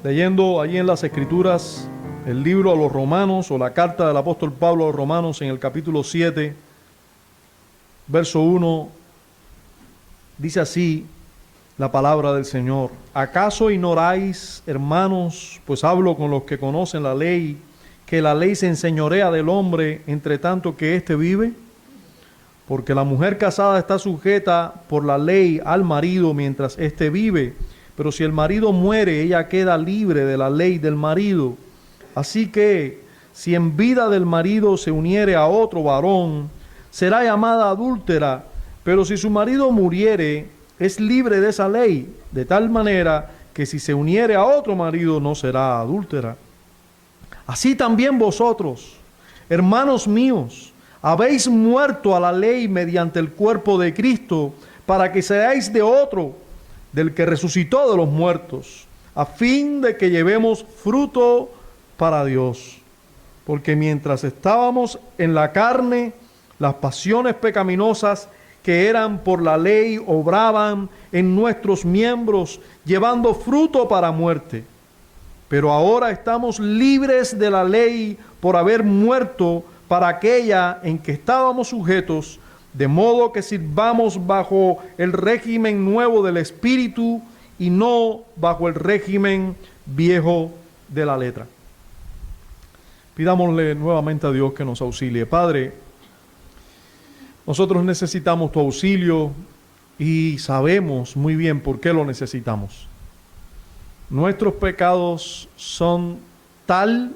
leyendo allí en las Escrituras el libro a los Romanos o la carta del apóstol Pablo a los Romanos en el capítulo 7, verso 1, dice así la palabra del Señor: ¿Acaso ignoráis, hermanos, pues hablo con los que conocen la ley, que la ley se enseñorea del hombre entre tanto que éste vive? Porque la mujer casada está sujeta por la ley al marido mientras éste vive, pero si el marido muere, ella queda libre de la ley del marido. Así que, si en vida del marido se uniere a otro varón, será llamada adúltera, pero si su marido muriere, es libre de esa ley, de tal manera que si se uniere a otro marido, no será adúltera. Así también vosotros, hermanos míos, habéis muerto a la ley mediante el cuerpo de Cristo, para que seáis de otro, del que resucitó de los muertos, a fin de que llevemos fruto para Dios. Porque mientras estábamos en la carne, las pasiones pecaminosas que eran por la ley obraban en nuestros miembros, llevando fruto para muerte. Pero ahora estamos libres de la ley por haber muerto para aquella en que estábamos sujetos, de modo que sirvamos bajo el régimen nuevo del Espíritu y no bajo el régimen viejo de la letra. Pidámosle nuevamente a Dios que nos auxilie. Padre, nosotros necesitamos tu auxilio y sabemos muy bien por qué lo necesitamos. Nuestros pecados son tal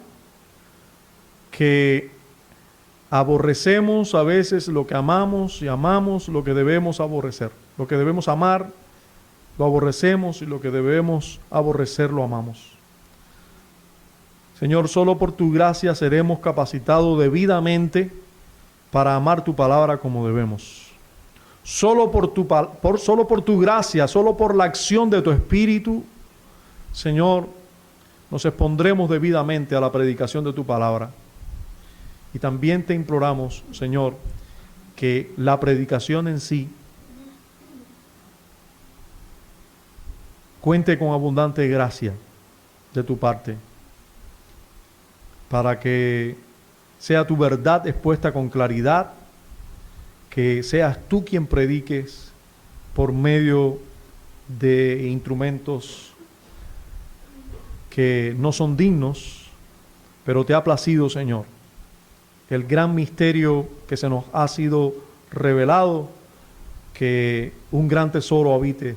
que aborrecemos a veces lo que amamos y amamos lo que debemos aborrecer. Lo que debemos amar lo aborrecemos y lo que debemos aborrecer lo amamos. Señor, solo por tu gracia seremos capacitados debidamente para amar tu palabra como debemos. Solo por tu gracia, solo por la acción de tu Espíritu, Señor, nos expondremos debidamente a la predicación de tu palabra. Y también te imploramos, Señor, que la predicación en sí cuente con abundante gracia de tu parte, para que sea tu verdad expuesta con claridad, que seas tú quien prediques por medio de instrumentos que no son dignos, pero te ha placido, Señor, el gran misterio que se nos ha sido revelado, que un gran tesoro habite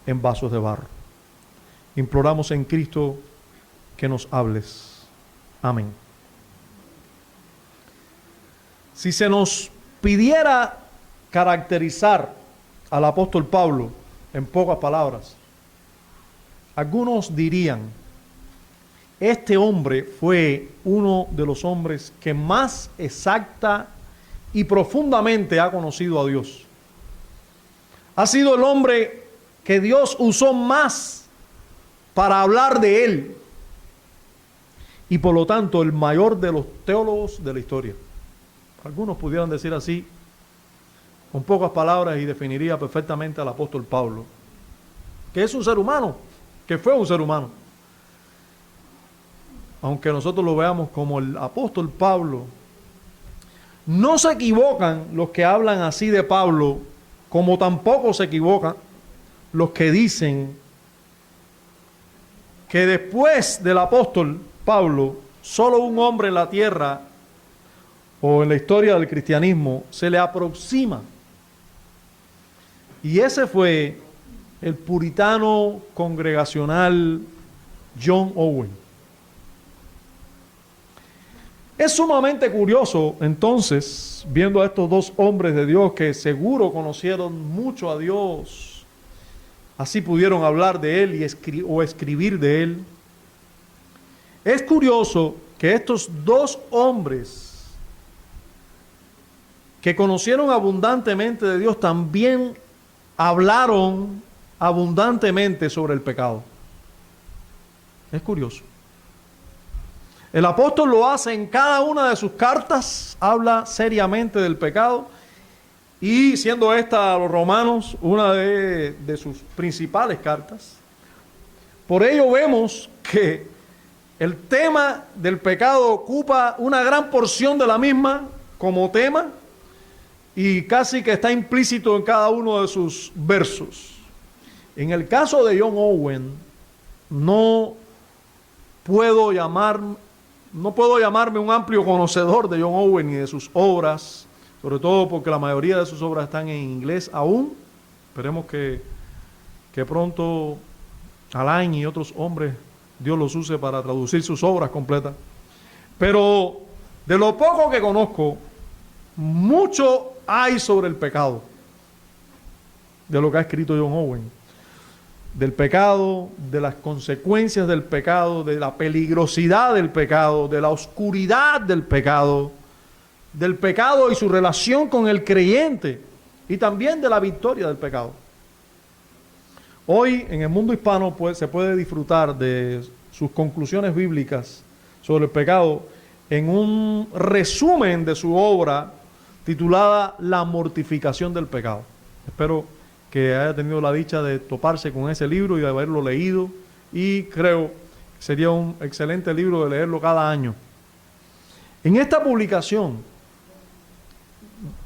en vasos de barro. Imploramos en Cristo que nos hables. Amén. Si se nos pidiera caracterizar al apóstol Pablo en pocas palabras, algunos dirían: este hombre fue uno de los hombres que más exacta y profundamente ha conocido a Dios. Ha sido el hombre que Dios usó más para hablar de él, y por lo tanto el mayor de los teólogos de la historia. Algunos pudieran decir así, con pocas palabras, y definiría perfectamente al apóstol Pablo, que es un ser humano, que fue un ser humano. Aunque nosotros lo veamos como el apóstol Pablo, no se equivocan los que hablan así de Pablo, como tampoco se equivocan los que dicen que después del apóstol Pablo, solo un hombre en la tierra o en la historia del cristianismo se le aproxima. Y ese fue el puritano congregacional John Owen. Es sumamente curioso, entonces, viendo a estos dos hombres de Dios que seguro conocieron mucho a Dios, así pudieron hablar de Él o escribir de Él. Es curioso que estos dos hombres que conocieron abundantemente de Dios también hablaron abundantemente sobre el pecado. Es curioso. El apóstol lo hace en cada una de sus cartas, habla seriamente del pecado, y siendo esta a los Romanos una de sus principales cartas, Por ello vemos que el tema del pecado ocupa una gran porción de la misma como tema y casi que está implícito en cada uno de sus versos. En el caso de John Owen, no puedo llamarme un amplio conocedor de John Owen y de sus obras, sobre todo porque la mayoría de sus obras están en inglés aún. Esperemos que pronto Alain y otros hombres Dios los use para traducir sus obras completas. Pero de lo poco que conozco, mucho hay sobre el pecado, de lo que ha escrito John Owen, del pecado, de las consecuencias del pecado, de la peligrosidad del pecado, de la oscuridad del pecado y su relación con el creyente, y también de la victoria del pecado. Hoy en el mundo hispano se puede disfrutar de sus conclusiones bíblicas sobre el pecado en un resumen de su obra titulada La mortificación del pecado. Espero que haya tenido la dicha de toparse con ese libro y de haberlo leído, y creo que sería un excelente libro de leerlo cada año. En esta publicación,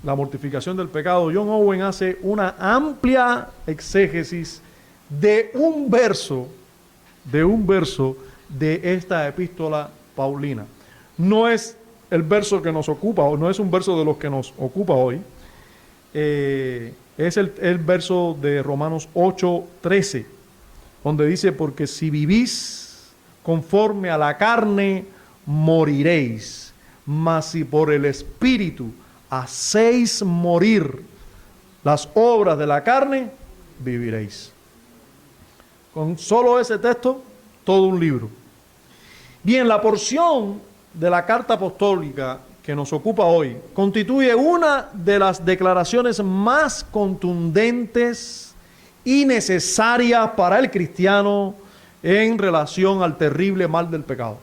La mortificación del pecado, John Owen hace una amplia exégesis de un verso de esta epístola paulina. No es el verso que nos ocupa, o no es un verso de los que nos ocupa hoy. Es el verso de Romanos 8:13, donde dice: porque si vivís conforme a la carne, moriréis, mas si por el Espíritu hacéis morir las obras de la carne, viviréis. Con solo ese texto, todo un libro. Bien, la porción de la carta apostólica que nos ocupa hoy constituye una de las declaraciones más contundentes y necesarias para el cristiano en relación al terrible mal del pecado.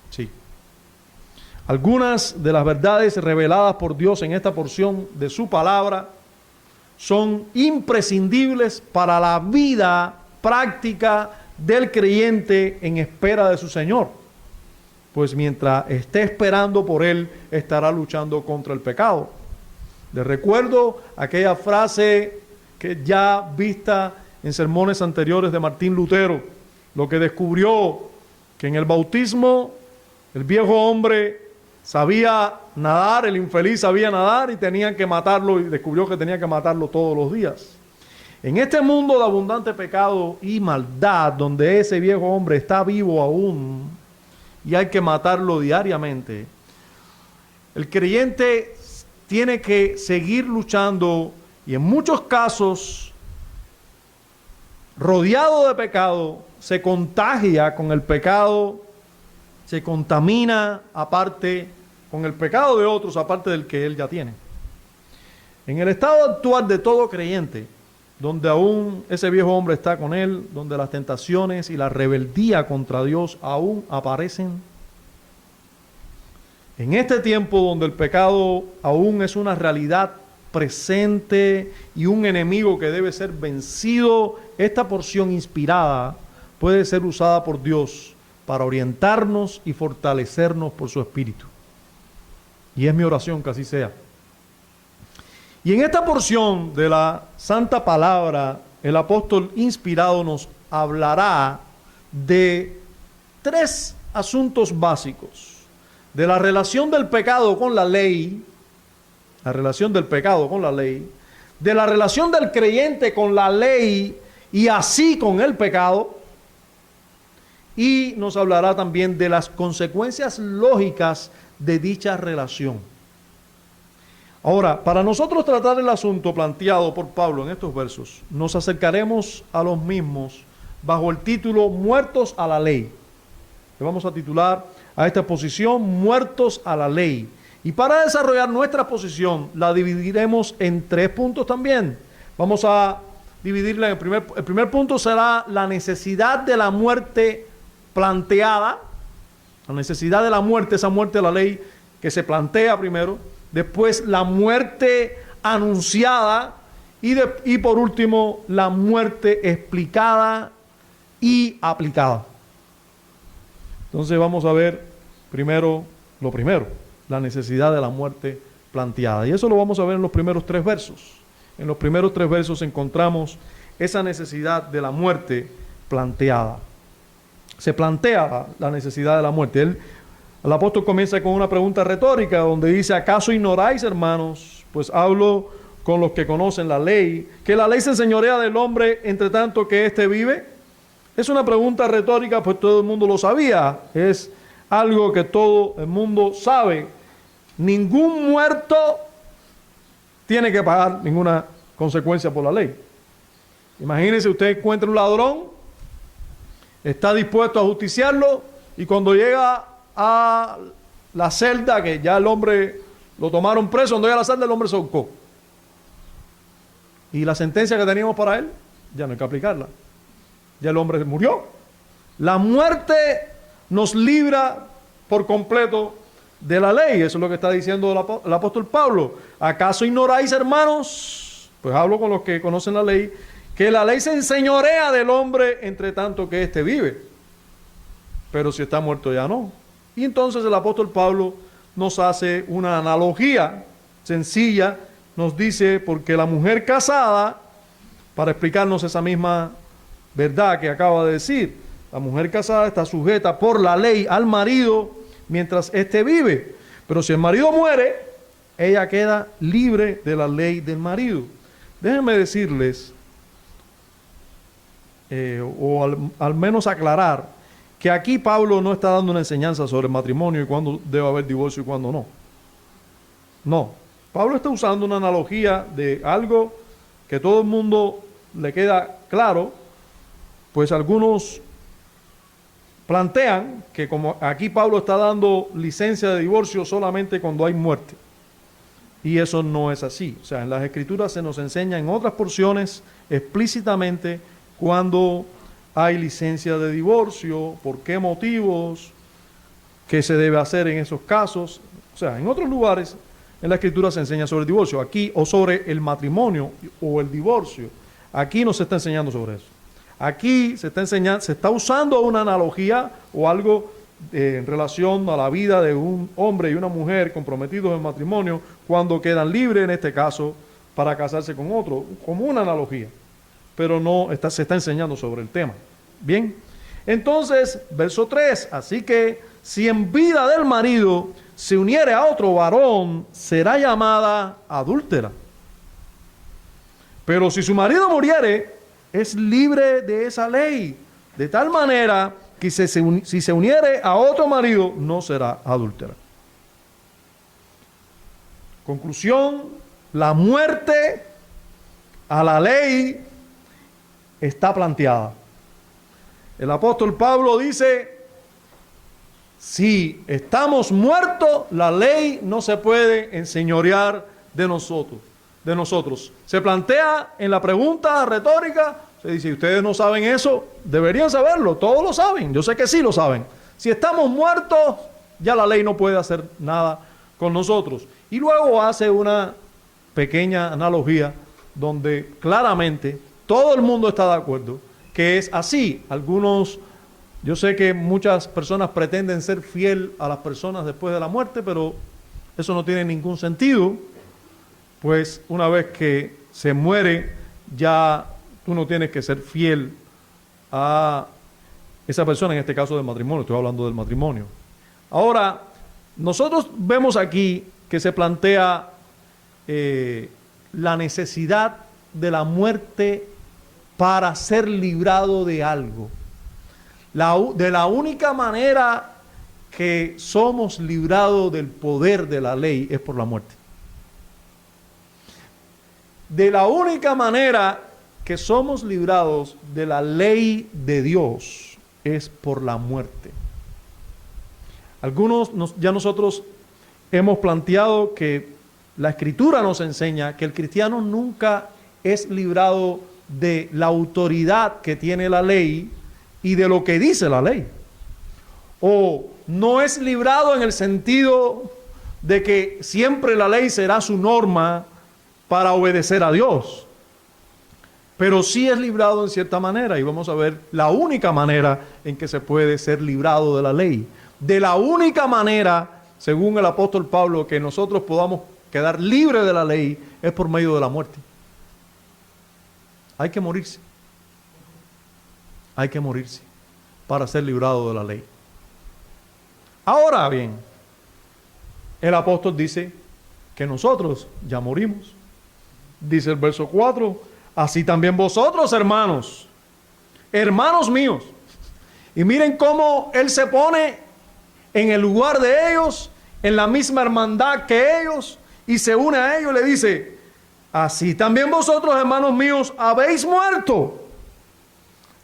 Sí. Algunas de las verdades reveladas por Dios en esta porción de su palabra son imprescindibles para la vida práctica del creyente en espera de su Señor. Pues mientras esté esperando por Él, estará luchando contra el pecado. Les recuerdo aquella frase que ya vista en sermones anteriores de Martín Lutero, lo que descubrió que en el bautismo el viejo hombre sabía nadar, el infeliz sabía nadar y tenían que matarlo, y descubrió que tenía que matarlo todos los días. En este mundo de abundante pecado y maldad, donde ese viejo hombre está vivo aún y hay que matarlo diariamente, el creyente tiene que seguir luchando, y en muchos casos, rodeado de pecado, se contagia con el pecado, se contamina aparte con el pecado de otros, aparte del que él ya tiene. En el estado actual de todo creyente, donde aún ese viejo hombre está con él, donde las tentaciones y la rebeldía contra Dios aún aparecen, en este tiempo donde el pecado aún es una realidad presente y un enemigo que debe ser vencido, esta porción inspirada puede ser usada por Dios para orientarnos y fortalecernos por su Espíritu. Y es mi oración que así sea. Y en esta porción de la Santa Palabra, el apóstol inspirado nos hablará de 3 asuntos básicos: de la relación del pecado con la ley, de la relación del creyente con la ley y así con el pecado, y nos hablará también de las consecuencias lógicas de dicha relación. Ahora, para nosotros tratar el asunto planteado por Pablo en estos versos, nos acercaremos a los mismos bajo el título Muertos a la ley. Le vamos a titular a esta exposición Muertos a la ley. Y para desarrollar nuestra posición, la dividiremos en 3 puntos también. Vamos a dividirla en el primer punto será la necesidad de la muerte planteada, la necesidad de la muerte, esa muerte de la ley que se plantea primero, después la muerte anunciada y por último la muerte explicada y aplicada. Entonces vamos a ver lo primero, la necesidad de la muerte planteada. Y eso lo vamos a ver en los primeros 3 versos. En los primeros 3 versos encontramos esa necesidad de la muerte planteada. Se plantea la necesidad de la muerte. El apóstol comienza con una pregunta retórica donde dice: ¿acaso ignoráis, hermanos? Pues hablo con los que conocen la ley, que la ley se enseñorea del hombre entre tanto que éste vive. Es una pregunta retórica, pues todo el mundo lo sabía. Es algo que todo el mundo sabe. Ningún muerto tiene que pagar ninguna consecuencia por la ley. Imagínense, usted encuentra un ladrón, está dispuesto a justiciarlo, y cuando llega a la celda, que ya el hombre lo tomaron preso, cuando llega a la celda el hombre se ahorcó. Y la sentencia que teníamos para él, ya no hay que aplicarla. Ya el hombre murió. La muerte nos libra por completo de la ley. Eso es lo que está diciendo el apóstol Pablo. ¿Acaso ignoráis, hermanos? Pues hablo con los que conocen la ley, que la ley se enseñorea del hombre entre tanto que éste vive. Pero si está muerto ya no. Y entonces el apóstol Pablo nos hace una analogía sencilla. Nos dice, porque la mujer casada, para explicarnos esa misma verdad que acaba de decir, la mujer casada está sujeta por la ley al marido mientras éste vive. Pero si el marido muere, ella queda libre de la ley del marido. Déjenme decirles, al menos aclarar, que aquí Pablo no está dando una enseñanza sobre el matrimonio y cuándo debe haber divorcio y cuándo no. No, Pablo está usando una analogía de algo que todo el mundo le queda claro, pues algunos plantean que como aquí Pablo está dando licencia de divorcio solamente cuando hay muerte. Y eso no es así. O sea, en las Escrituras se nos enseña en otras porciones explícitamente cuando hay licencia de divorcio, por qué motivos, qué se debe hacer en esos casos. O sea, en otros lugares en la Escritura se enseña sobre el divorcio, aquí, o sobre el matrimonio o el divorcio. Aquí no se está enseñando sobre eso. Aquí se está usando una analogía o algo en relación a la vida de un hombre y una mujer comprometidos en matrimonio cuando quedan libres, en este caso, para casarse con otro, como una analogía. Pero no se está enseñando sobre el tema. Bien, entonces, verso 3, así que si en vida del marido se uniere a otro varón, será llamada adúltera. Pero si su marido muriere, es libre de esa ley, de tal manera que si se uniere a otro marido, no será adúltera. Conclusión, la muerte a la ley está planteada. El apóstol Pablo dice, si estamos muertos, la ley no se puede enseñorear de nosotros. Se plantea en la pregunta retórica, se dice, ustedes no saben eso, deberían saberlo, todos lo saben, yo sé que sí lo saben. Si estamos muertos, ya la ley no puede hacer nada con nosotros. Y luego hace una pequeña analogía donde claramente todo el mundo está de acuerdo que es así. Yo sé que muchas personas pretenden ser fiel a las personas después de la muerte, pero eso no tiene ningún sentido, pues una vez que se muere, ya tú no tienes que ser fiel a esa persona, en este caso del matrimonio, estoy hablando del matrimonio. Ahora, nosotros vemos aquí que se plantea la necesidad de la muerte para ser librado de algo. De la única manera que somos librados del poder de la ley es por la muerte. De la única manera que somos librados de la ley de Dios es por la muerte. Ya nosotros hemos planteado que la Escritura nos enseña que el cristiano nunca es librado de la autoridad que tiene la ley y de lo que dice la ley. O no es librado en el sentido de que siempre la ley será su norma para obedecer a Dios. pero sí es librado en cierta manera, y vamos a ver la única manera en que se puede ser librado de la ley. De la única manera, según el apóstol Pablo, que nosotros podamos quedar libres de la ley es por medio de la muerte. Hay que morirse. Hay que morirse para ser librado de la ley. Ahora bien, el apóstol dice que nosotros ya morimos. Dice el verso 4, así también vosotros, hermanos, hermanos míos. Y miren cómo él se pone en el lugar de ellos, en la misma hermandad que ellos, y se une a ellos y le dice, así también vosotros, hermanos míos, habéis muerto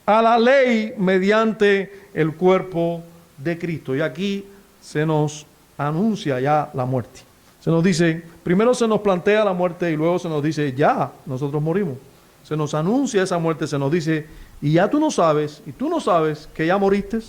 a la ley mediante el cuerpo de Cristo. Y aquí se nos anuncia ya la muerte. Se nos dice, primero se nos plantea la muerte y luego se nos dice, ya, nosotros morimos. Se nos anuncia esa muerte, se nos dice, y ya tú no sabes, y tú no sabes que ya moriste.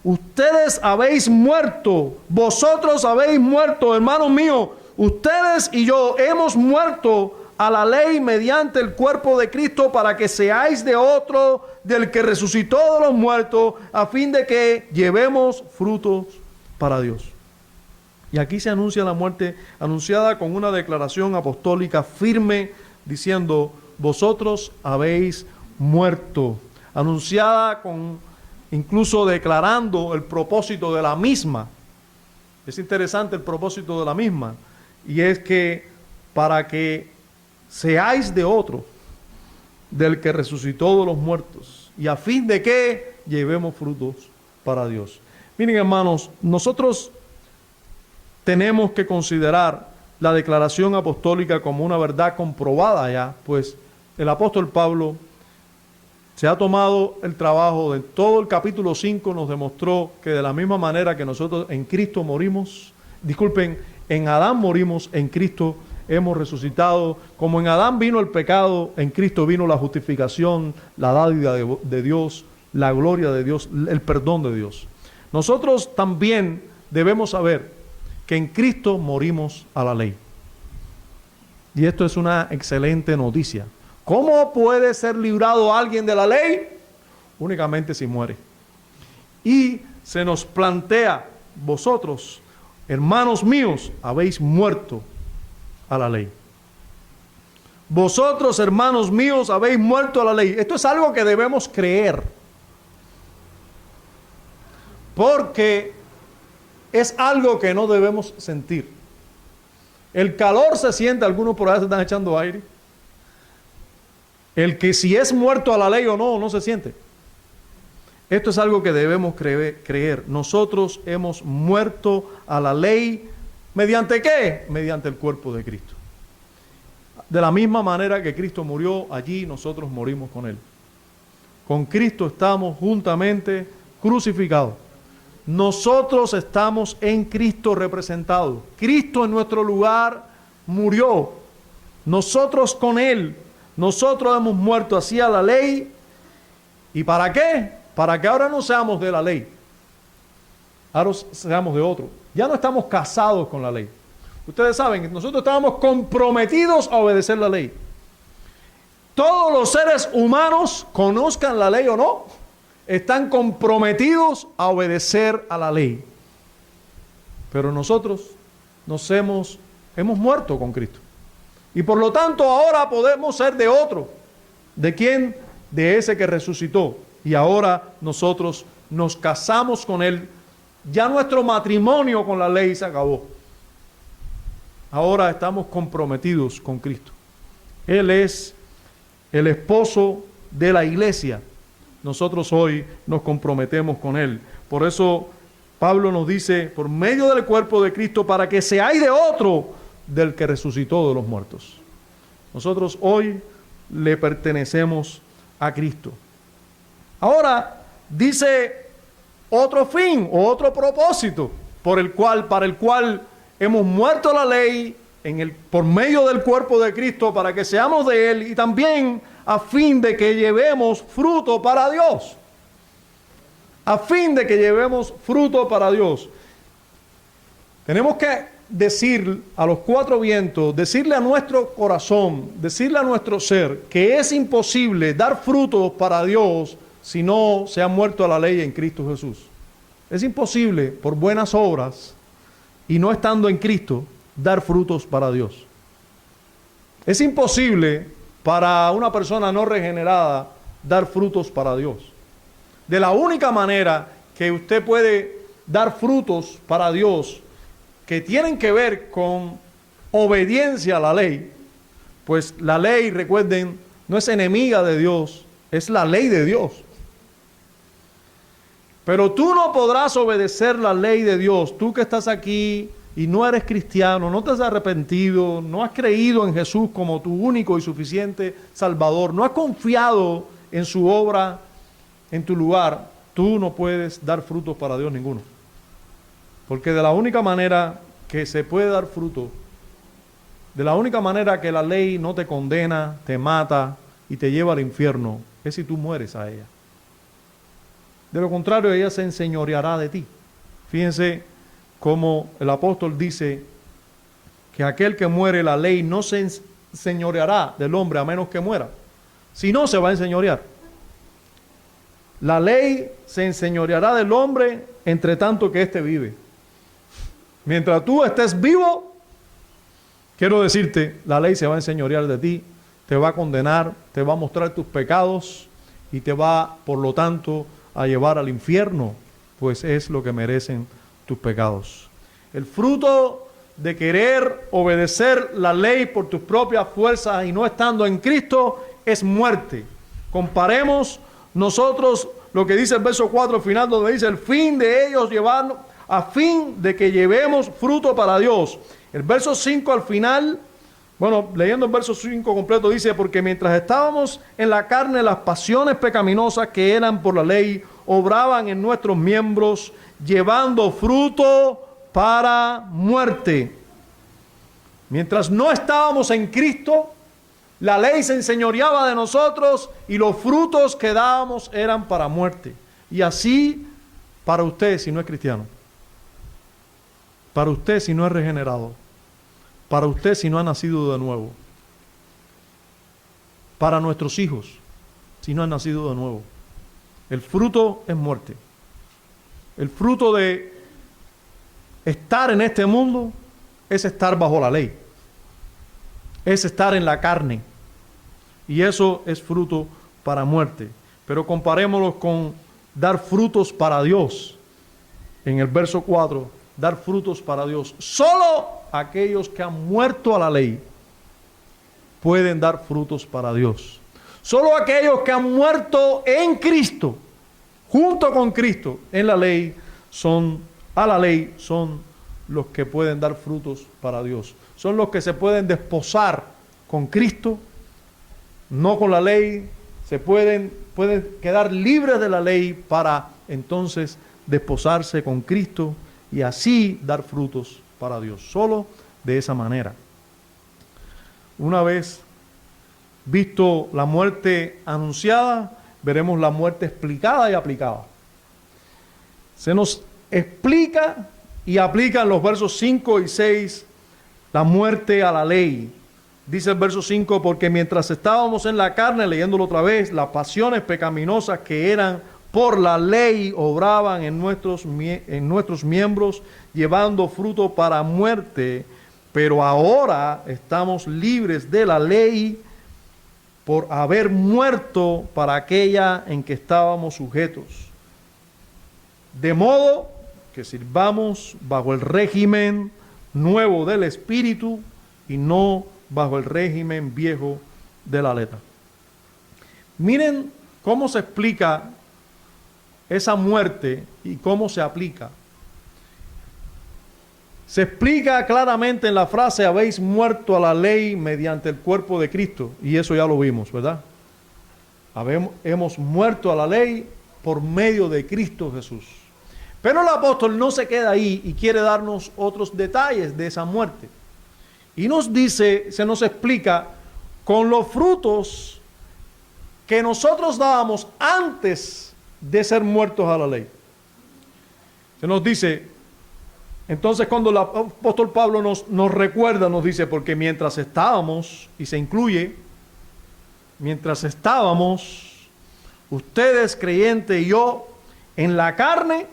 Ustedes habéis muerto, vosotros habéis muerto, hermanos míos, ustedes y yo hemos muerto a la ley mediante el cuerpo de Cristo para que seáis de otro, del que resucitó de los muertos, a fin de que llevemos frutos para Dios. Y aquí se anuncia la muerte, anunciada con una declaración apostólica firme, diciendo, vosotros habéis muerto, anunciada con, incluso declarando el propósito de la misma. Es interesante el propósito de la misma, y es que para que seáis de otro, del que resucitó de los muertos, y a fin de que llevemos frutos para Dios. Miren, hermanos, nosotros tenemos que considerar la declaración apostólica como una verdad comprobada ya, pues el apóstol Pablo se ha tomado el trabajo de todo el capítulo 5, nos demostró que de la misma manera que nosotros en Cristo morimos, en Adán morimos, en Cristo hemos resucitado. Como en Adán vino el pecado, en Cristo vino la justificación, la dádiva de Dios, la gloria de Dios, el perdón de Dios. Nosotros también debemos saber que en Cristo morimos a la ley. Y esto es una excelente noticia. ¿Cómo puede ser librado alguien de la ley? Únicamente si muere. Y se nos plantea, vosotros, hermanos míos, habéis muerto a la ley. Vosotros, hermanos míos, habéis muerto a la ley. Esto es algo que debemos creer. Porque es algo que no debemos sentir. El calor se siente, algunos por ahí se están echando aire. El que si es muerto a la ley o no, no se siente. Esto es algo que debemos creer. Nosotros hemos muerto a la ley, ¿mediante qué? Mediante el cuerpo de Cristo. De la misma manera que Cristo murió, allí nosotros morimos con Él. Con Cristo estamos juntamente crucificados. Nosotros estamos en Cristo representados. Cristo en nuestro lugar murió. Nosotros con Él. Nosotros hemos muerto así a la ley. ¿Y para qué? Para que ahora no seamos de la ley. Ahora seamos de otro. Ya no estamos casados con la ley. Ustedes saben, nosotros estábamos comprometidos a obedecer la ley. Todos los seres humanos, conozcan la ley o no, están comprometidos a obedecer a la ley. Pero nosotros hemos muerto con Cristo. Y por lo tanto ahora podemos ser de otro. ¿De quién? De ese que resucitó. Y ahora nosotros nos casamos con Él. Ya nuestro matrimonio con la ley se acabó. Ahora estamos comprometidos con Cristo. Él es el esposo de la iglesia. Nosotros hoy nos comprometemos con Él. Por eso Pablo nos dice, por medio del cuerpo de Cristo, para que seáis de otro, del que resucitó de los muertos. Nosotros hoy le pertenecemos a Cristo. Ahora dice otro fin o otro propósito para el cual hemos muerto a la ley por medio del cuerpo de Cristo, para que seamos de Él, y también a fin de que llevemos fruto para Dios. A fin de que llevemos fruto para Dios. Tenemos que decir a los cuatro vientos, decirle a nuestro corazón, decirle a nuestro ser que es imposible dar frutos para Dios si no se ha muerto a la ley en Cristo Jesús. Es imposible por buenas obras y no estando en Cristo dar frutos para Dios. Es imposible para una persona no regenerada dar frutos para Dios. De la única manera que usted puede dar frutos para Dios que tienen que ver con obediencia a la ley, pues la ley, recuerden, no es enemiga de Dios, es la ley de Dios. Pero tú no podrás obedecer la ley de Dios, tú que estás aquí y no eres cristiano, no te has arrepentido, no has creído en Jesús como tu único y suficiente Salvador, no has confiado en su obra en tu lugar, tú no puedes dar frutos para Dios ninguno. Porque de la única manera que se puede dar fruto, de la única manera que la ley no te condena, te mata y te lleva al infierno, es si tú mueres a ella. De lo contrario, ella se enseñoreará de ti. Fíjense cómo el apóstol dice que aquel que muere, la ley no se enseñoreará del hombre a menos que muera. Si no, se va a enseñorear. La ley se enseñoreará del hombre entre tanto que éste vive. Mientras tú estés vivo, quiero decirte, la ley se va a enseñorear de ti, te va a condenar, te va a mostrar tus pecados y te va, por lo tanto, a llevar al infierno, pues es lo que merecen tus pecados. El fruto de querer obedecer la ley por tus propias fuerzas y no estando en Cristo es muerte. Comparemos nosotros lo que dice el verso 4 al final, donde dice el fin de ellos llevarnos, a fin de que llevemos fruto para Dios. El verso 5 al final, bueno, leyendo el verso 5 completo, dice, porque mientras estábamos en la carne, las pasiones pecaminosas que eran por la ley, obraban en nuestros miembros, llevando fruto para muerte. Mientras no estábamos en Cristo, la ley se enseñoreaba de nosotros y los frutos que dábamos eran para muerte. Y así para usted si no es cristiano, para usted si no es regenerado, para usted si no ha nacido de nuevo, para nuestros hijos si no han nacido de nuevo. El fruto es muerte. El fruto de estar en este mundo es estar bajo la ley, es estar en la carne, y eso es fruto para muerte. Pero comparémoslo con dar frutos para Dios. En el verso 4, dar frutos para Dios. Solo aquellos que han muerto a la ley pueden dar frutos para Dios. Solo aquellos que han muerto en Cristo, junto con Cristo, en la ley, son los que pueden dar frutos para Dios. Son los que se pueden desposar con Cristo, no con la ley. Pueden quedar libres de la ley para entonces desposarse con Cristo y así dar frutos para Dios. Solo de esa manera. Una vez visto la muerte anunciada, veremos la muerte explicada y aplicada. Se nos explica y aplica en los versos 5 y 6 la muerte a la ley. Dice el verso 5, porque mientras estábamos en la carne, leyéndolo otra vez, las pasiones pecaminosas que eran por la ley obraban en nuestros miembros, llevando fruto para muerte, pero ahora estamos libres de la ley por haber muerto para aquella en que estábamos sujetos. De modo que sirvamos bajo el régimen nuevo del Espíritu y no bajo el régimen viejo de la letra. Miren cómo se explica esa muerte y cómo se aplica. Se explica claramente en la frase, habéis muerto a la ley mediante el cuerpo de Cristo, y eso ya lo vimos, ¿verdad? Hemos muerto a la ley por medio de Cristo Jesús. Pero el apóstol no se queda ahí y quiere darnos otros detalles de esa muerte. Y nos dice, se nos explica, con los frutos que nosotros dábamos antes de ser muertos a la ley. Se nos dice, Entonces cuando el apóstol Pablo nos recuerda, nos dice, porque mientras estábamos, y se incluye, mientras estábamos, ustedes creyentes y yo, en la carne,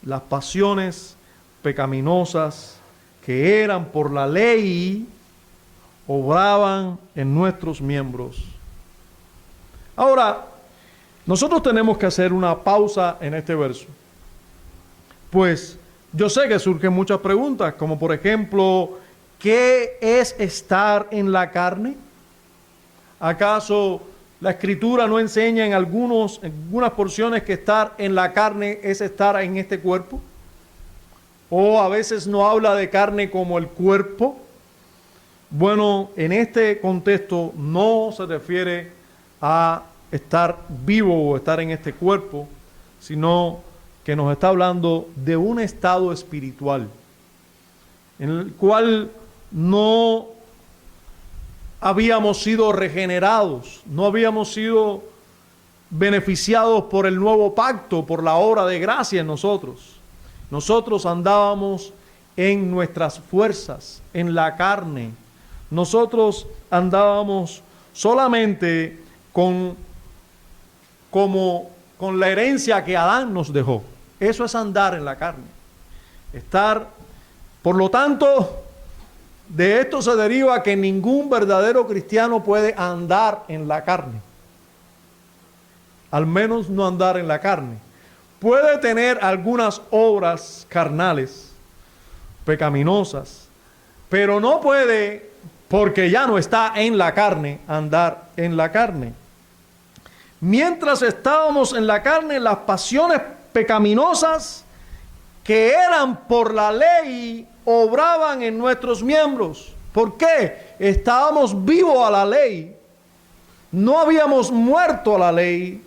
las pasiones pecaminosas que eran por la ley, obraban en nuestros miembros. Ahora, nosotros tenemos que hacer una pausa en este verso. Pues yo sé que surgen muchas preguntas, como por ejemplo, ¿qué es estar en la carne? ¿Acaso la Escritura no enseña en algunas porciones que estar en la carne es estar en este cuerpo? ¿O a veces no habla de carne como el cuerpo? Bueno, en este contexto no se refiere a estar vivo o estar en este cuerpo, sino que nos está hablando de un estado espiritual, en el cual no habíamos sido regenerados, no habíamos sido beneficiados por el nuevo pacto, por la obra de gracia en nosotros. Nosotros andábamos en nuestras fuerzas, en la carne. Nosotros andábamos solamente con la herencia que Adán nos dejó. Eso es andar en la carne. Por lo tanto, de esto se deriva que ningún verdadero cristiano puede andar en la carne. Al menos no andar en la carne. Puede tener algunas obras carnales, pecaminosas, pero no puede, porque ya no está en la carne, andar en la carne. Mientras estábamos en la carne, las pasiones pecaminosas que eran por la ley obraban en nuestros miembros. ¿Por qué? Estábamos vivos a la ley, no habíamos muerto a la ley,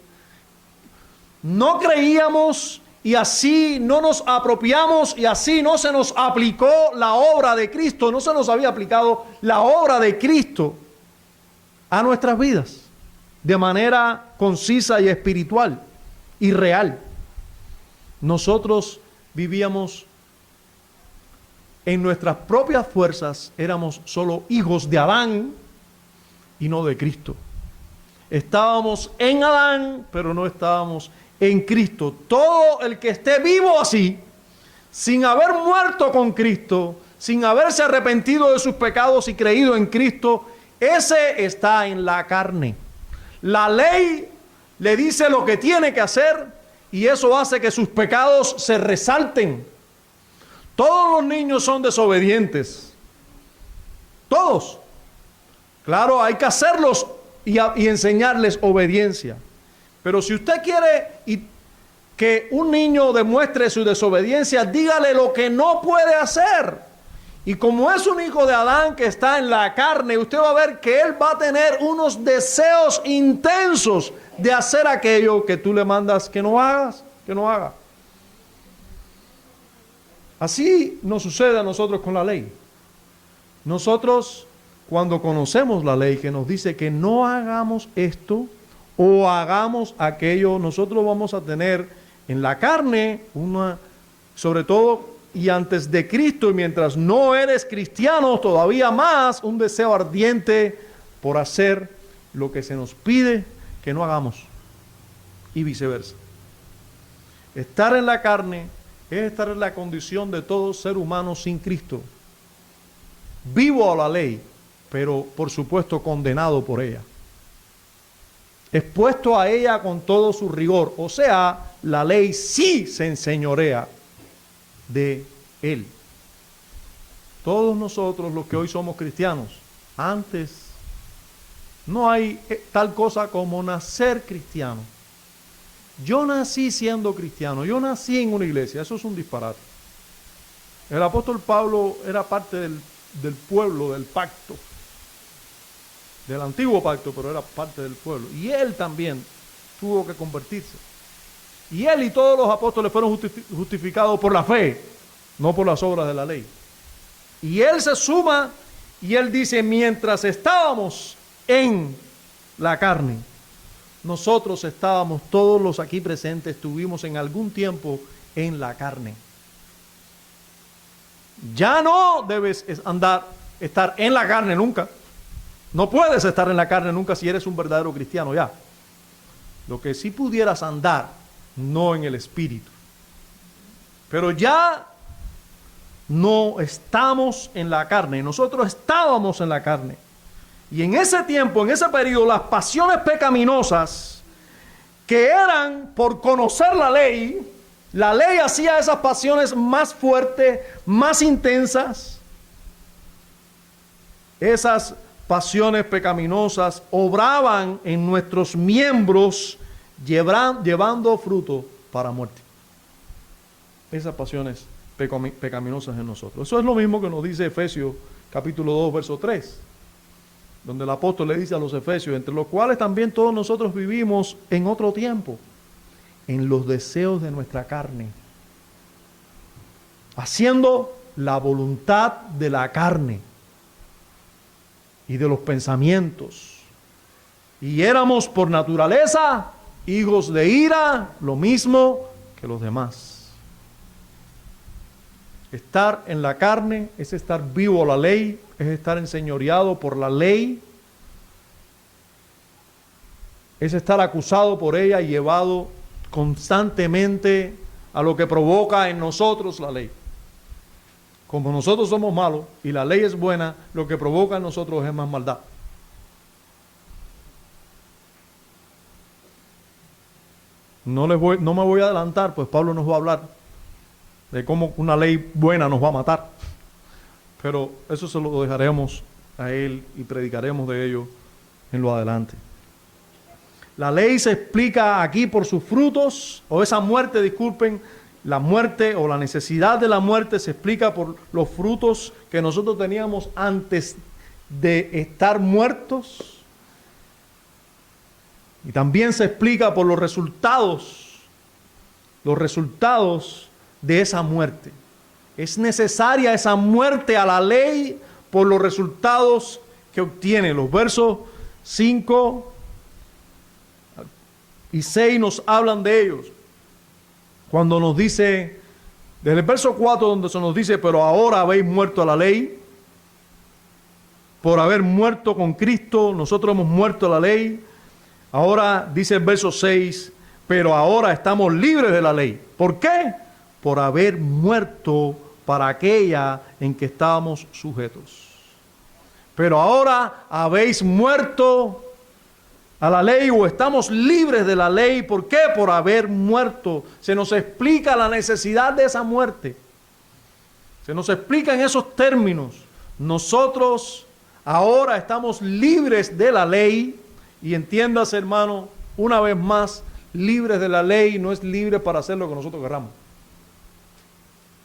no creíamos y así no nos apropiamos y así no se nos aplicó la obra de Cristo, no se nos había aplicado la obra de Cristo a nuestras vidas de manera concisa y espiritual y real. Nosotros vivíamos en nuestras propias fuerzas, éramos solo hijos de Adán y no de Cristo. Estábamos en Adán, pero no estábamos en Cristo. Todo el que esté vivo así, sin haber muerto con Cristo, sin haberse arrepentido de sus pecados y creído en Cristo, ese está en la carne. La ley le dice lo que tiene que hacer y eso hace que sus pecados se resalten. Todos los niños son desobedientes. Todos. Claro, hay que hacerlos y enseñarles obediencia. Pero si usted quiere que un niño demuestre su desobediencia, dígale lo que no puede hacer. Y como es un hijo de Adán que está en la carne, usted va a ver que él va a tener unos deseos intensos de hacer aquello que tú le mandas que no haga. Así nos sucede a nosotros con la ley. Nosotros, cuando conocemos la ley que nos dice que no hagamos esto o hagamos aquello, nosotros vamos a tener en la carne sobre todo y antes de Cristo, y mientras no eres cristiano, todavía más un deseo ardiente por hacer lo que se nos pide que no hagamos y viceversa. Estar en la carne es estar en la condición de todo ser humano sin Cristo, vivo a la ley, pero por supuesto condenado por ella, expuesto a ella con todo su rigor. O sea, la ley sí se enseñorea de él. Todos nosotros los que hoy somos cristianos, antes no hay tal cosa como nacer cristiano. Yo nací siendo cristiano, yo nací en una iglesia, eso es un disparate. El apóstol Pablo era parte del pueblo, del pacto, del antiguo pacto, pero era parte del pueblo. Y él también tuvo que convertirse. Y él y todos los apóstoles fueron justificados por la fe, no por las obras de la ley. Y él se suma y él dice, mientras estábamos en la carne, nosotros estábamos, todos los aquí presentes, estuvimos en algún tiempo en la carne. Ya no debes estar en la carne nunca. No puedes estar en la carne nunca si eres un verdadero cristiano ya. Lo que sí pudieras andar, no en el espíritu. Pero ya no estamos en la carne. Nosotros estábamos en la carne. Y en ese tiempo, en ese periodo, las pasiones pecaminosas que eran por conocer la ley hacía esas pasiones más fuertes, más intensas. Esas pasiones pecaminosas obraban en nuestros miembros, llevando fruto para muerte. Esas pasiones pecaminosas en nosotros. Eso es lo mismo que nos dice Efesios capítulo 2, verso 3, donde el apóstol le dice a los efesios, entre los cuales también todos nosotros vivimos en otro tiempo, en los deseos de nuestra carne, haciendo la voluntad de la carne y de los pensamientos. Y éramos por naturaleza hijos de ira, lo mismo que los demás. Estar en la carne es estar vivo a la ley, es estar enseñoreado por la ley, es estar acusado por ella y llevado constantemente a lo que provoca en nosotros la ley. Como nosotros somos malos y la ley es buena, lo que provoca en nosotros es más maldad. No me voy a adelantar, pues Pablo nos va a hablar de cómo una ley buena nos va a matar. Pero eso se lo dejaremos a él y predicaremos de ello en lo adelante. La ley se explica aquí por sus frutos, o esa muerte, disculpen, la muerte o la necesidad de la muerte se explica por los frutos que nosotros teníamos antes de estar muertos. Y también se explica por los resultados de esa muerte. Es necesaria esa muerte a la ley por los resultados que obtiene. Los versos 5 y 6 nos hablan de ellos. Cuando nos dice, desde el verso 4 donde se nos dice, pero ahora habéis muerto a la ley, por haber muerto con Cristo, nosotros hemos muerto a la ley. Ahora dice el verso 6, pero ahora estamos libres de la ley. ¿Por qué? Por haber muerto para aquella en que estábamos sujetos. Pero ahora habéis muerto a la ley, o estamos libres de la ley. ¿Por qué? Por haber muerto. Se nos explica la necesidad de esa muerte. Se nos explica en esos términos. Nosotros ahora estamos libres de la ley. Y entiéndase, hermano, una vez más, libres de la ley no es libre para hacer lo que nosotros queramos.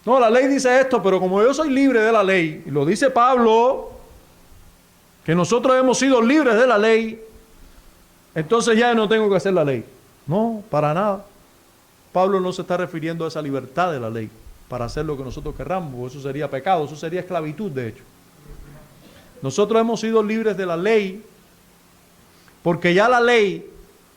No, la ley dice esto, pero como yo soy libre de la ley, y lo dice Pablo, que nosotros hemos sido libres de la ley, entonces ya no tengo que hacer la ley. No, para nada. Pablo no se está refiriendo a esa libertad de la ley para hacer lo que nosotros querramos. Eso sería pecado, eso sería esclavitud, de hecho. Nosotros hemos sido libres de la ley porque ya la ley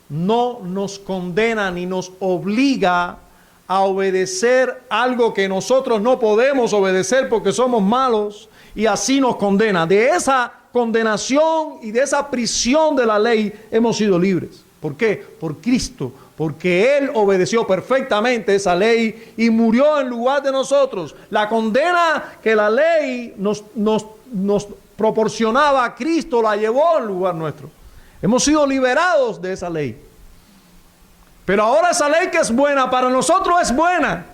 no nos condena ni nos obliga a obedecer algo que nosotros no podemos obedecer porque somos malos, y así nos condena. De esa condenación y de esa prisión de la ley hemos sido libres. ¿Por qué? Por Cristo, porque Él obedeció perfectamente esa ley y murió en lugar de nosotros. La condena que la ley nos proporcionaba a Cristo la llevó en lugar nuestro. Hemos sido liberados de esa ley. Pero ahora esa ley que es buena, para nosotros es buena.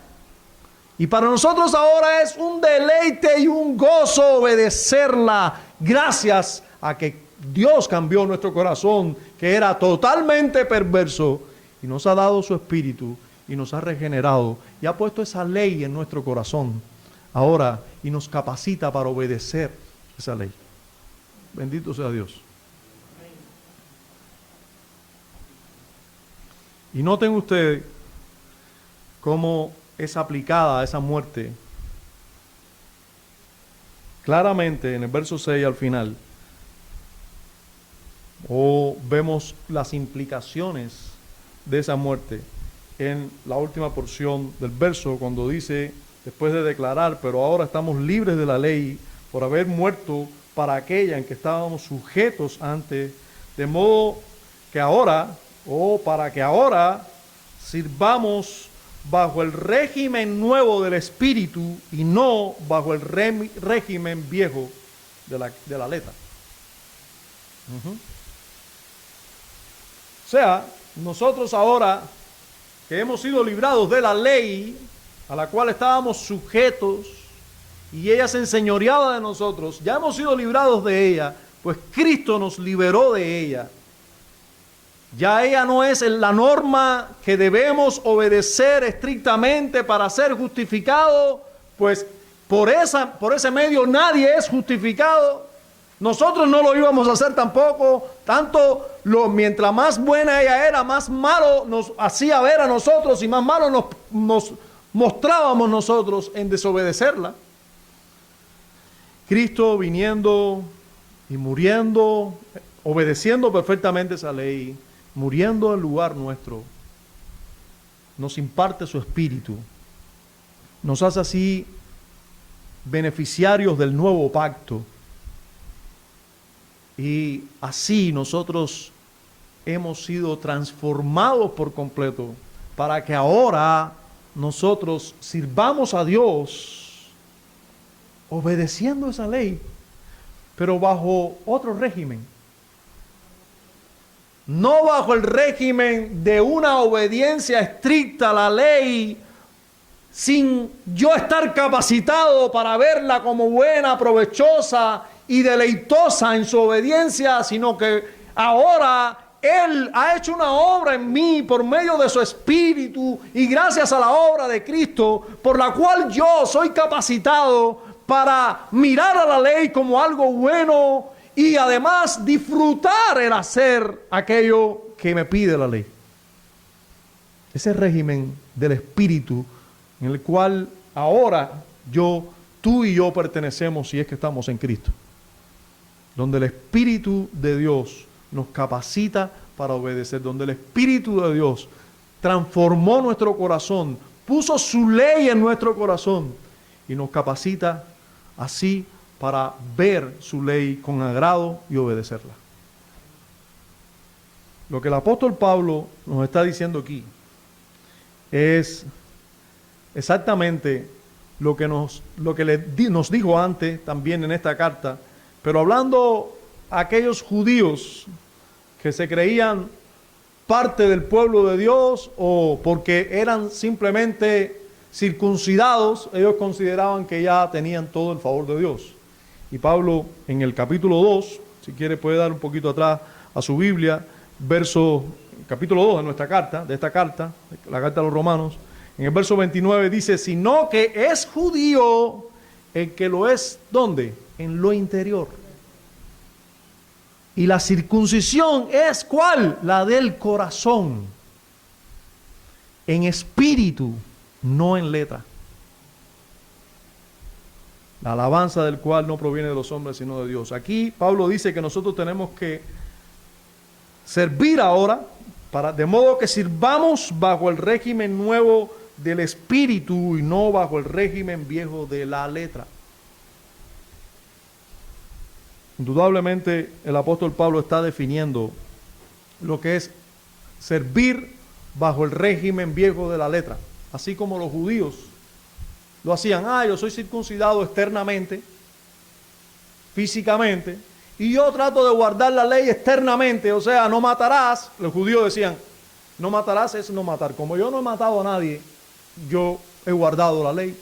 Y para nosotros ahora es un deleite y un gozo obedecerla, gracias a que Dios cambió nuestro corazón, que era totalmente perverso, y nos ha dado su espíritu y nos ha regenerado y ha puesto esa ley en nuestro corazón ahora y nos capacita para obedecer esa ley. Bendito sea Dios. Y noten ustedes cómo es aplicada esa muerte claramente en el verso 6 al final. Vemos las implicaciones de esa muerte en la última porción del verso, cuando dice después de declarar, pero ahora estamos libres de la ley por haber muerto para aquella en que estábamos sujetos antes, de modo que ahora, para que ahora sirvamos bajo el régimen nuevo del Espíritu y no bajo el régimen viejo de la letra. O sea, nosotros ahora que hemos sido librados de la ley a la cual estábamos sujetos y ella se enseñoreaba de nosotros, ya hemos sido librados de ella, pues Cristo nos liberó de ella. Ya ella no es la norma que debemos obedecer estrictamente para ser justificado, pues por ese medio nadie es justificado. Nosotros no lo íbamos a hacer tampoco. Mientras más buena ella era, más malo nos hacía ver a nosotros y más malo nos mostrábamos nosotros en desobedecerla. Cristo viniendo y muriendo, obedeciendo perfectamente esa ley, muriendo en lugar nuestro, nos imparte su espíritu, nos hace así beneficiarios del nuevo pacto, y así nosotros hemos sido transformados por completo para que ahora nosotros sirvamos a Dios obedeciendo esa ley, pero bajo otro régimen. No bajo el régimen de una obediencia estricta a la ley, sin yo estar capacitado para verla como buena, provechosa y deleitosa en su obediencia, sino que ahora Él ha hecho una obra en mí por medio de su Espíritu y gracias a la obra de Cristo, por la cual yo soy capacitado para mirar a la ley como algo bueno y además disfrutar el hacer aquello que me pide la ley. Ese régimen del Espíritu en el cual ahora tú y yo pertenecemos si es que estamos en Cristo. Donde el Espíritu de Dios nos capacita para obedecer, donde el Espíritu de Dios transformó nuestro corazón, puso su ley en nuestro corazón y nos capacita así para ver su ley con agrado y obedecerla. Lo que el apóstol Pablo nos está diciendo aquí es exactamente lo que nos dijo antes también en esta carta, pero hablando a aquellos judíos que se creían parte del pueblo de Dios o porque eran simplemente circuncidados, ellos consideraban que ya tenían todo el favor de Dios. Y Pablo en el capítulo 2, si quiere puede dar un poquito atrás a su Biblia, capítulo 2 de nuestra carta, de esta carta, la carta a los Romanos, en el verso 29 dice, sino que es judío el que lo es, ¿dónde? En lo interior. Y la circuncisión es ¿cuál? La del corazón, en espíritu, no en letra. La alabanza del cual no proviene de los hombres, sino de Dios. Aquí Pablo dice que nosotros tenemos que servir ahora, de modo que sirvamos bajo el régimen nuevo del espíritu y no bajo el régimen viejo de la letra. Indudablemente el apóstol Pablo está definiendo lo que es servir bajo el régimen viejo de la letra, así como los judíos lo hacían. Yo soy circuncidado externamente, físicamente, y yo trato de guardar la ley externamente, o sea, no matarás. Los judíos decían, no matarás es no matar. Como yo no he matado a nadie, yo he guardado la ley.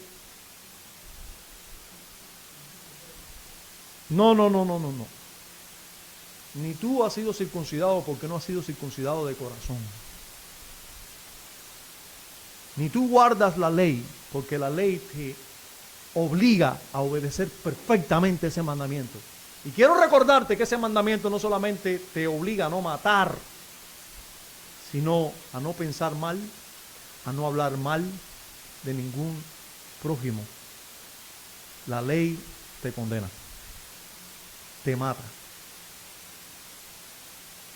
No. Ni tú has sido circuncidado porque no has sido circuncidado de corazón. Ni tú guardas la ley porque la ley te obliga a obedecer perfectamente ese mandamiento. Y quiero recordarte que ese mandamiento no solamente te obliga a no matar, sino a no pensar mal, a no hablar mal de ningún prójimo. La ley te condena, te mata.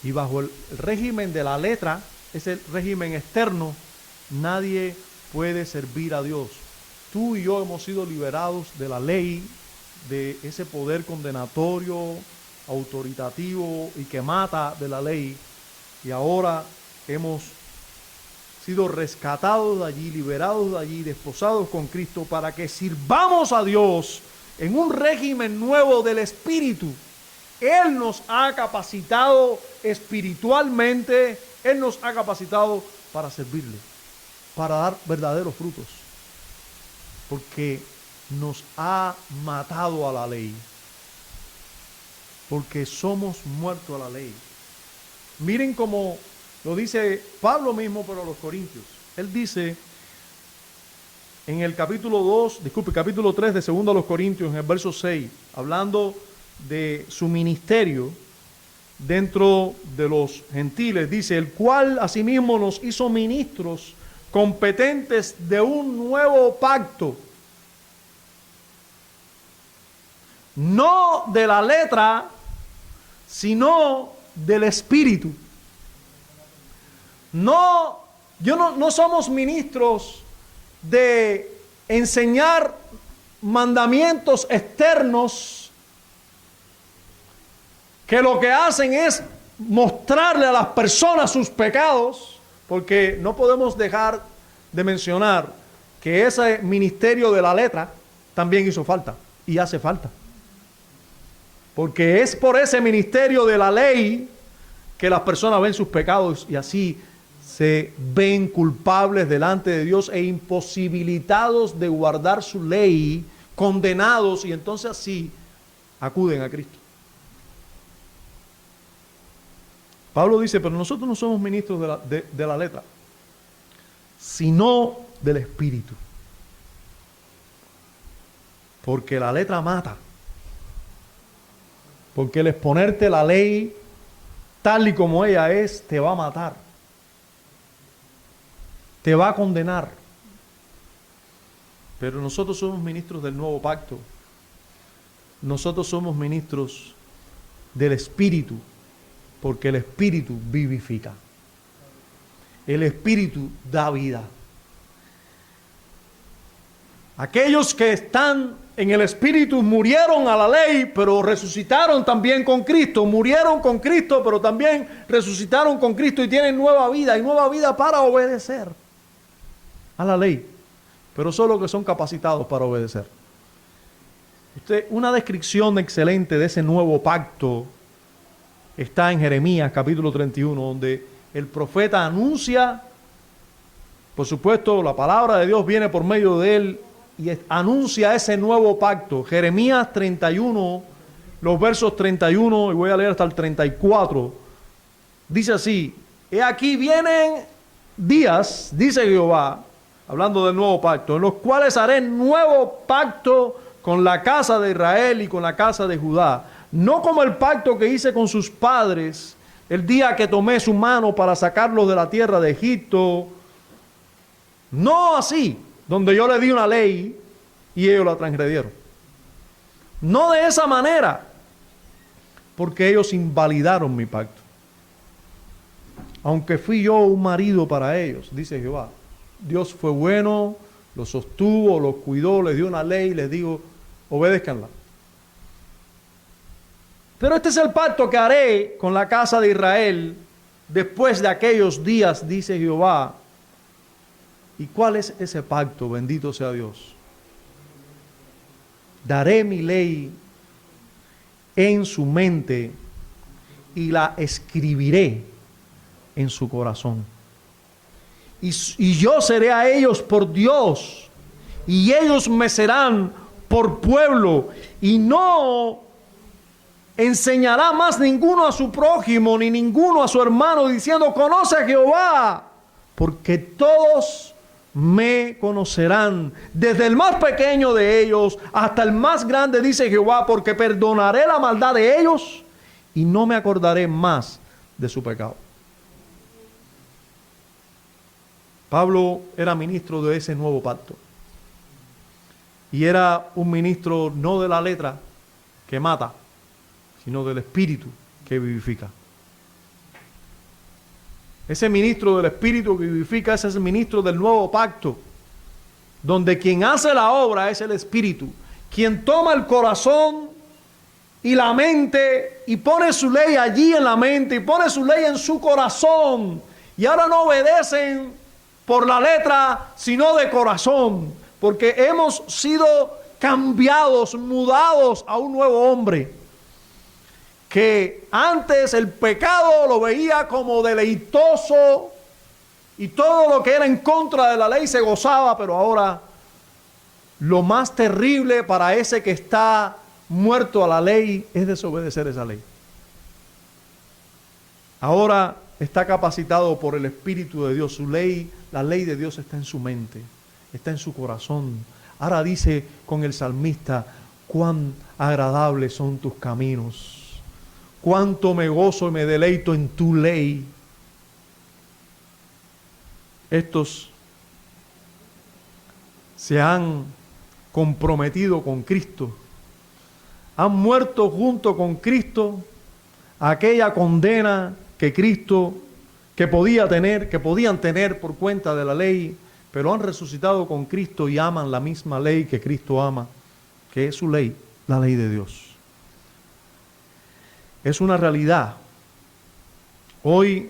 Y bajo el régimen de la letra, ese régimen externo, nadie puede servir a Dios. tú y yo hemos sido liberados de la ley, de ese poder condenatorio, autoritativo y que mata de la ley, y ahora hemos sido rescatados de allí, liberados de allí, desposados con Cristo para que sirvamos a Dios en un régimen nuevo del Espíritu. Él nos ha capacitado espiritualmente, Él nos ha capacitado para servirle, para dar verdaderos frutos, porque nos ha matado a la ley, porque somos muertos a la ley. Miren cómo lo dice Pablo mismo, pero a los Corintios. Él dice en el capítulo 3 de 2 a los Corintios, en el verso 6, hablando de su ministerio dentro de los gentiles, dice: el cual asimismo nos hizo ministros competentes de un nuevo pacto, no de la letra, sino del Espíritu. No somos ministros de enseñar mandamientos externos que lo que hacen es mostrarle a las personas sus pecados, porque no podemos dejar de mencionar que ese ministerio de la letra también hizo falta y hace falta. Porque es por ese ministerio de la ley que las personas ven sus pecados y así se ven culpables delante de Dios e imposibilitados de guardar su ley, condenados, y entonces así acuden a Cristo. Pablo dice: pero nosotros no somos ministros de la letra, sino del Espíritu. Porque la letra mata. Porque el exponerte la ley tal y como ella es, te va a matar. Te va a condenar. Pero nosotros somos ministros del nuevo pacto. Nosotros somos ministros del Espíritu, porque el Espíritu vivifica. El Espíritu da vida. Aquellos que están en el Espíritu murieron a la ley, pero resucitaron también con Cristo. Murieron con Cristo, pero también resucitaron con Cristo y tienen nueva vida, y nueva vida para obedecer a la ley, pero solo que son capacitados para obedecer. Una descripción excelente de ese nuevo pacto está en Jeremías capítulo 31, donde el profeta anuncia, por supuesto, la palabra de Dios viene por medio de él y anuncia ese nuevo pacto. Jeremías 31, los versos 31, y voy a leer hasta el 34, dice así: he aquí vienen días, dice Jehová, hablando del nuevo pacto, en los cuales haré nuevo pacto con la casa de Israel y con la casa de Judá, no como el pacto que hice con sus padres el día que tomé su mano para sacarlos de la tierra de Egipto, no así, donde yo le di una ley y ellos la transgredieron. No de esa manera, porque ellos invalidaron mi pacto. Aunque fui yo un marido para ellos, dice Jehová. Dios fue bueno, los sostuvo, los cuidó, les dio una ley, les digo, obedézcanla. Pero este es el pacto que haré con la casa de Israel después de aquellos días, dice Jehová. ¿Y cuál es ese pacto? Bendito sea Dios. Daré mi ley en su mente y la escribiré en su corazón. Y yo seré a ellos por Dios, y ellos me serán por pueblo, y no enseñará más ninguno a su prójimo, ni ninguno a su hermano, diciendo: conoce a Jehová, porque todos me conocerán, desde el más pequeño de ellos hasta el más grande, dice Jehová, porque perdonaré la maldad de ellos y no me acordaré más de su pecado. Pablo era ministro de ese nuevo pacto. Y era un ministro no de la letra que mata, sino del Espíritu que vivifica. Ese ministro del Espíritu que vivifica, ese es el ministro del nuevo pacto. donde quien hace la obra es el Espíritu, quien toma el corazón y la mente y pone su ley allí en la mente y pone su ley en su corazón, y ahora no obedecen por la letra sino de corazón, porque hemos sido cambiados, mudados a un nuevo hombre, que antes el pecado lo veía como deleitoso y todo lo que era en contra de la ley se gozaba, pero ahora lo más terrible para ese que está muerto a la ley es desobedecer esa ley. Ahora está capacitado por el Espíritu de Dios. Su ley, la ley de Dios está en su mente, está en su corazón. Ahora dice con el salmista: cuán agradables son tus caminos, cuánto me gozo y me deleito en tu ley. Estos se han comprometido con Cristo, han muerto junto con Cristo a aquella condena que Cristo, que podían tener por cuenta de la ley, pero han resucitado con Cristo y aman la misma ley que Cristo ama, que es su ley, la ley de Dios. Es una realidad. Hoy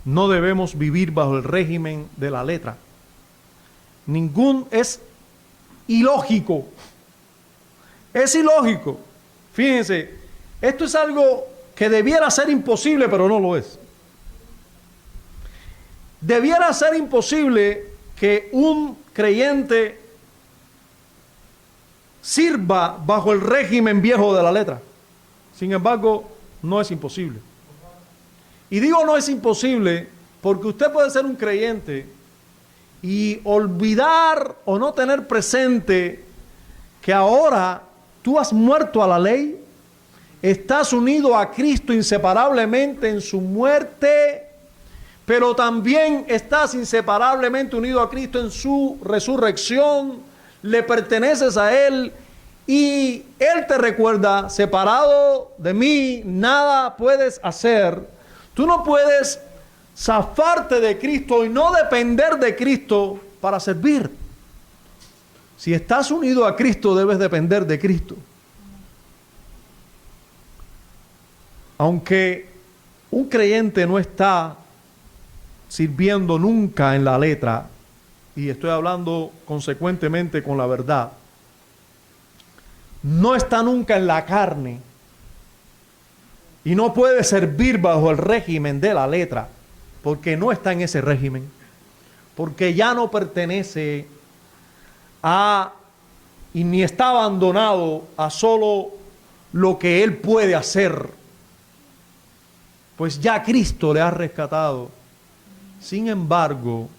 no debemos vivir bajo el régimen de la letra. Es ilógico. Es ilógico. Fíjense, esto es algo que debiera ser imposible, pero no lo es. Debiera ser imposible que un creyente sirva bajo el régimen viejo de la letra. Sin embargo, no es imposible. Y digo no es imposible porque usted puede ser un creyente y olvidar o no tener presente que ahora tú has muerto a la ley, estás unido a Cristo inseparablemente en su muerte, pero también estás inseparablemente unido a Cristo en su resurrección, le perteneces a Él y Él te recuerda: separado de mí, nada puedes hacer. Tú no puedes zafarte de Cristo y no depender de Cristo para servir. Si estás unido a Cristo, debes depender de Cristo. Aunque un creyente no está sirviendo nunca en la letra, y estoy hablando consecuentemente con la verdad, no está nunca en la carne y no puede servir bajo el régimen de la letra, porque no está en ese régimen, porque ya no pertenece a, y ni está abandonado a solo lo que él puede hacer, pues ya Cristo le ha rescatado. Sin embargo,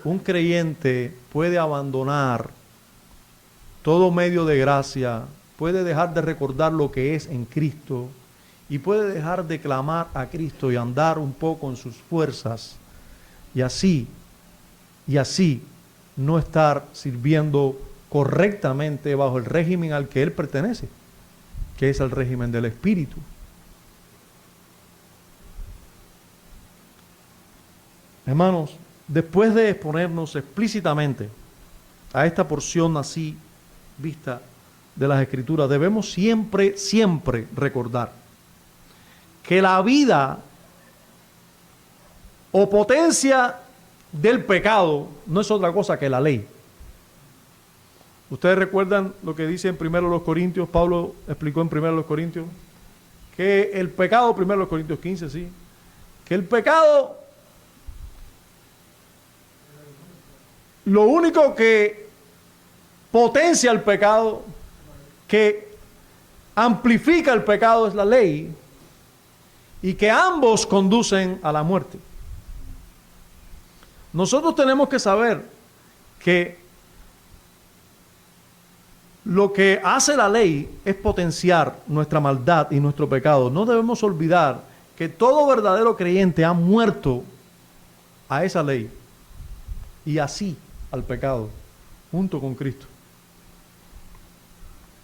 un creyente puede abandonar todo medio de gracia, puede dejar de recordar lo que es en Cristo y puede dejar de clamar a Cristo y andar un poco en sus fuerzas y así no estar sirviendo correctamente bajo el régimen al que él pertenece, que es el régimen del Espíritu. Hermanos, después de exponernos explícitamente a esta porción así vista de las Escrituras, debemos siempre recordar que la vida o potencia del pecado no es otra cosa que la ley. Ustedes recuerdan lo que dice en 1 Corintios, Pablo explicó en 1 Corintios, que el pecado, 1 Corintios 15, sí, que el pecado, lo único que potencia el pecado, que amplifica el pecado, es la ley, y que ambos conducen a la muerte. Nosotros tenemos que saber que lo que hace la ley es potenciar nuestra maldad y nuestro pecado. No debemos olvidar que todo verdadero creyente ha muerto a esa ley y así al pecado, junto con Cristo.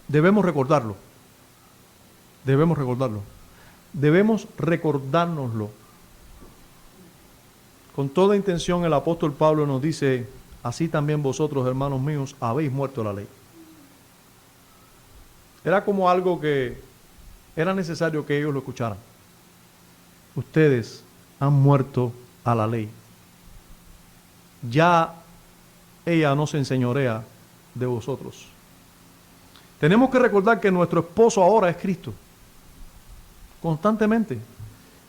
Debemos recordarlo. Debemos recordárnoslo. Con toda intención el apóstol Pablo nos dice así también vosotros, hermanos míos, habéis muerto a la ley. Era como algo que era necesario que ellos lo escucharan. Ustedes han muerto a la ley. Ya ella no se enseñorea de vosotros. Tenemos que recordar que nuestro esposo ahora es Cristo, constantemente,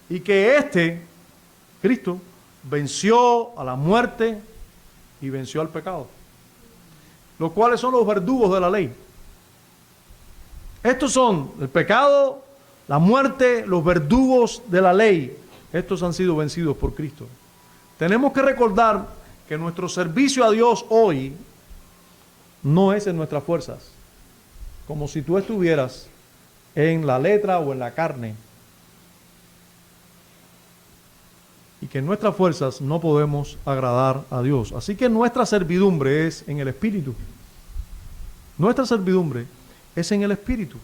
y que Cristo, venció a la muerte y venció al pecado, los cuales son los verdugos de la ley. Estos son el pecado, la muerte, los verdugos de la ley. Estos han sido vencidos por Cristo. Tenemos que recordar que nuestro servicio a Dios hoy no es en nuestras fuerzas, como si tú estuvieras en la letra o en la carne, y que en nuestras fuerzas no podemos agradar a Dios. Así que nuestra servidumbre es en el Espíritu. Nuestra servidumbre es en el Espíritu.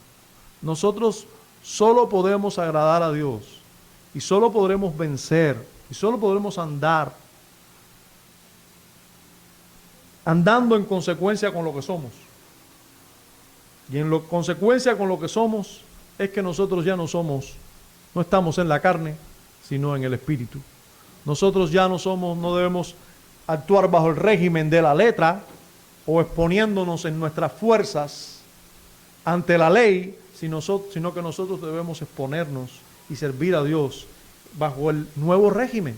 Nosotros solo podemos agradar a Dios y solo podremos vencer y solo podremos andando en consecuencia con lo que somos. Y en consecuencia con lo que somos es que nosotros ya no estamos en la carne, sino en el Espíritu. Nosotros ya no debemos actuar bajo el régimen de la letra o exponiéndonos en nuestras fuerzas ante la ley, sino que nosotros debemos exponernos y servir a Dios bajo el nuevo régimen.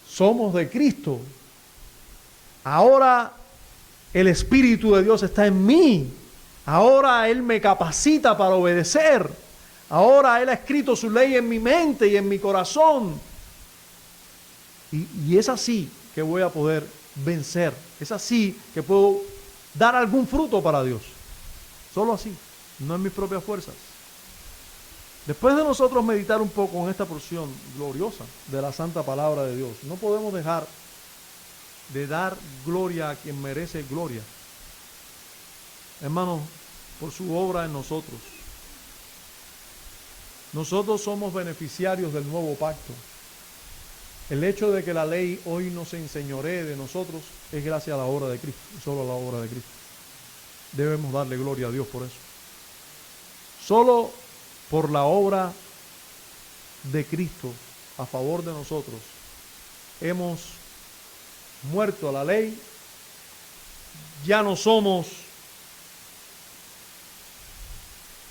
Somos de Cristo. Ahora el Espíritu de Dios está en mí. Ahora Él me capacita para obedecer. Ahora Él ha escrito su ley en mi mente y en mi corazón. Y es así que voy a poder vencer. Es así que puedo dar algún fruto para Dios. Solo así, no en mis propias fuerzas. Después de nosotros meditar un poco en esta porción gloriosa de la santa palabra de Dios, no podemos dejar de dar gloria a quien merece gloria. Hermanos, por su obra en nosotros. Nosotros somos beneficiarios del nuevo pacto. El hecho de que la ley hoy no se enseñoree de nosotros es gracias a la obra de Cristo, solo a la obra de Cristo. Debemos darle gloria a Dios por eso. Solo por la obra de Cristo a favor de nosotros hemos muerto a la ley. Ya no somos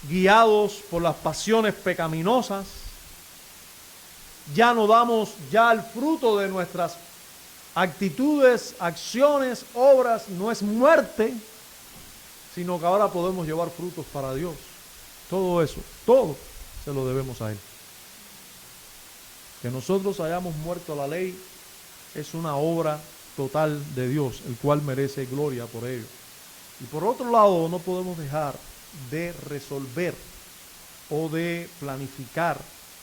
guiados por las pasiones pecaminosas. Ya no damos ya el fruto de nuestras actitudes, acciones, obras. No es muerte, sino que ahora podemos llevar frutos para Dios. Todo eso, todo se lo debemos a Él. Que nosotros hayamos muerto a la ley es una obra total de Dios, el cual merece gloria por ello. Y por otro lado, no podemos dejar de resolver o de planificar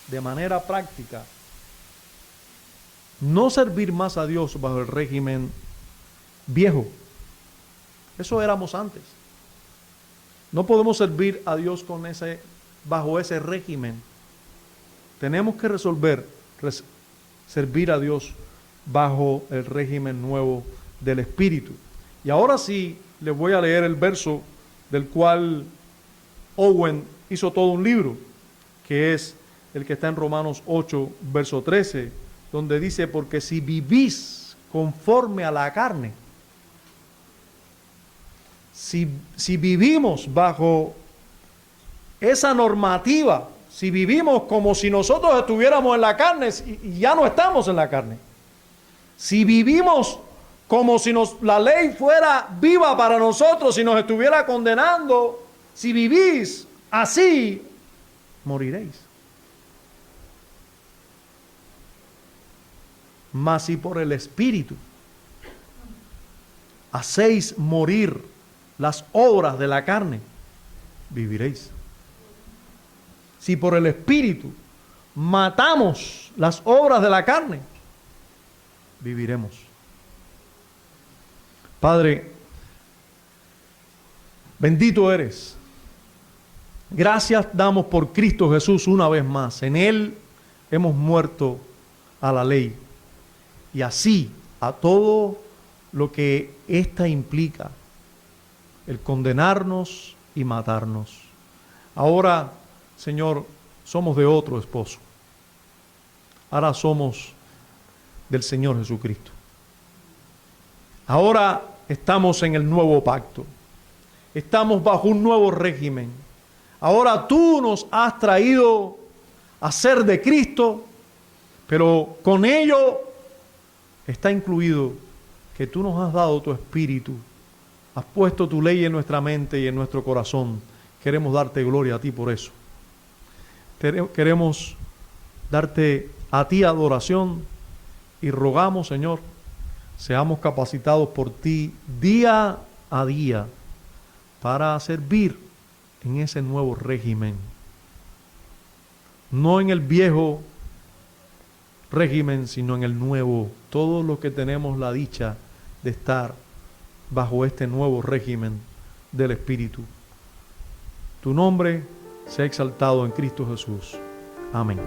de manera práctica no servir más a Dios bajo el régimen viejo. Eso éramos antes. No podemos servir a Dios bajo ese régimen. Tenemos que servir a Dios bajo el régimen nuevo del Espíritu. Y ahora sí, les voy a leer el verso del cual Owen hizo todo un libro, que es el que está en Romanos 8, verso 13, donde dice: porque si vivís conforme a la carne, si vivimos bajo esa normativa, si vivimos como si nosotros estuviéramos en la carne y ya no estamos en la carne, si vivimos como si la ley fuera viva para nosotros y nos estuviera condenando, si vivís así, moriréis. Mas si por el Espíritu hacéis morir las obras de la carne, viviréis. Si por el Espíritu matamos las obras de la carne, viviremos. Padre, bendito eres. Gracias damos por Cristo Jesús una vez más. En Él hemos muerto a la ley. Y así a todo lo que ésta implica, el condenarnos y matarnos. Ahora, Señor, somos de otro esposo. Ahora somos del Señor Jesucristo. Ahora estamos en el nuevo pacto. Estamos bajo un nuevo régimen. Ahora tú nos has traído a ser de Cristo, pero con ello está incluido que tú nos has dado tu espíritu. Has puesto tu ley en nuestra mente y en nuestro corazón. Queremos darte gloria a ti por eso. Queremos darte a ti adoración y rogamos, Señor, seamos capacitados por ti día a día para servir en ese nuevo régimen. No en el viejo régimen, sino en el nuevo. Todos los que tenemos la dicha de estar bajo este nuevo régimen del Espíritu. Tu nombre sea exaltado en Cristo Jesús. Amén.